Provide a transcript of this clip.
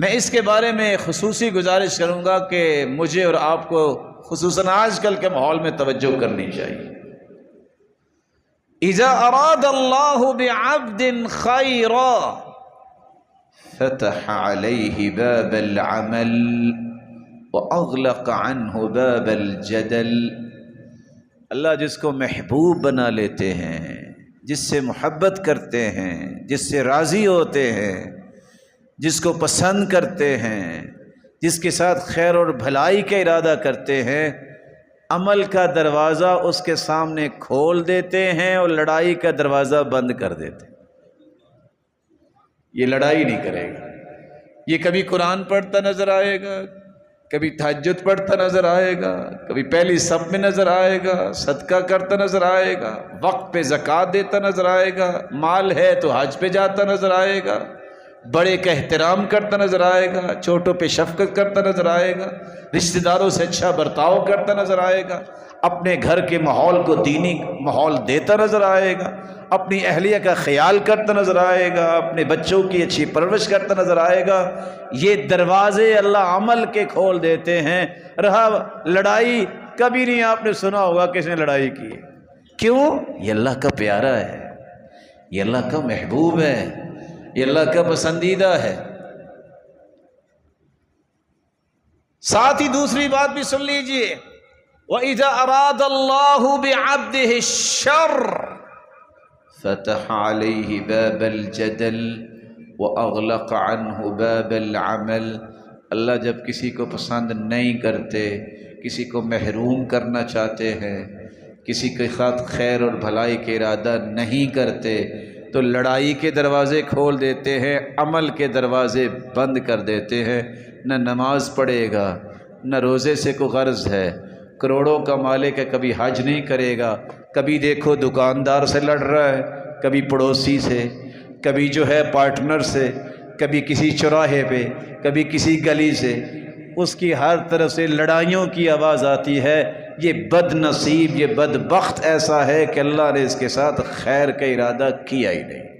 میں اس کے بارے میں خصوصی گزارش کروں گا کہ مجھے اور آپ کو خصوصاً آج کل کے ماحول میں توجہ کرنی چاہیے۔ اذا اراد اللہ بعبد خیرا فتح علیہ باب العمل واغلق عنہ باب الجدل۔ اللہ جس کو محبوب بنا لیتے ہیں، جس سے محبت کرتے ہیں، جس سے راضی ہوتے ہیں، جس کو پسند کرتے ہیں، جس کے ساتھ خیر اور بھلائی کا ارادہ کرتے ہیں، عمل کا دروازہ اس کے سامنے کھول دیتے ہیں اور لڑائی کا دروازہ بند کر دیتے ہیں۔ یہ لڑائی نہیں کرے گا، یہ کبھی قرآن پڑھتا نظر آئے گا، کبھی تہجد پڑھتا نظر آئے گا، کبھی پہلی صف میں نظر آئے گا، صدقہ کرتا نظر آئے گا، وقت پہ زکوٰۃ دیتا نظر آئے گا، مال ہے تو حج پہ جاتا نظر آئے گا، بڑے کا احترام کرتا نظر آئے گا، چھوٹوں پہ شفقت کرتا نظر آئے گا، رشتہ داروں سے اچھا برتاؤ کرتا نظر آئے گا، اپنے گھر کے ماحول کو دینی ماحول دیتا نظر آئے گا، اپنی اہلیہ کا خیال کرتا نظر آئے گا، اپنے بچوں کی اچھی پرورش کرتا نظر آئے گا۔ یہ دروازے اللہ عمل کے کھول دیتے ہیں۔ رہا لڑائی، کبھی نہیں آپ نے سنا ہوگا کس نے لڑائی کی۔ کیوں؟ یہ اللہ کا پیارا ہے، یہ اللہ کا محبوب ہے، یہ اللہ کا پسندیدہ ہے۔ ساتھ ہی دوسری بات بھی سن لیجئے، وَإِذَا أَرَادَ اللَّهُ بِعَبْدِهِ الشَّرَّ فَتَحَ عَلَيْهِ بَابَ الْجَدَلِ وَأَغْلَقَ عَنْهُ بَابَ الْعَمَلِ۔ اللہ جب کسی کو پسند نہیں کرتے، کسی کو محروم کرنا چاہتے ہیں، کسی کے ساتھ خیر اور بھلائی کے ارادہ نہیں کرتے، تو لڑائی کے دروازے کھول دیتے ہیں، عمل کے دروازے بند کر دیتے ہیں۔ نہ نماز پڑھے گا، نہ روزے سے کوئی غرض ہے، کروڑوں کا مالک ہے، کبھی حج نہیں کرے گا، کبھی دیکھو دکاندار سے لڑ رہا ہے، کبھی پڑوسی سے، کبھی جو ہے پارٹنر سے، کبھی کسی چوراہے پہ، کبھی کسی گلی سے، اس کی ہر طرف سے لڑائیوں کی آواز آتی ہے۔ یہ بد نصیب، یہ بدبخت ایسا ہے کہ اللہ نے اس کے ساتھ خیر کا ارادہ کیا ہی نہیں۔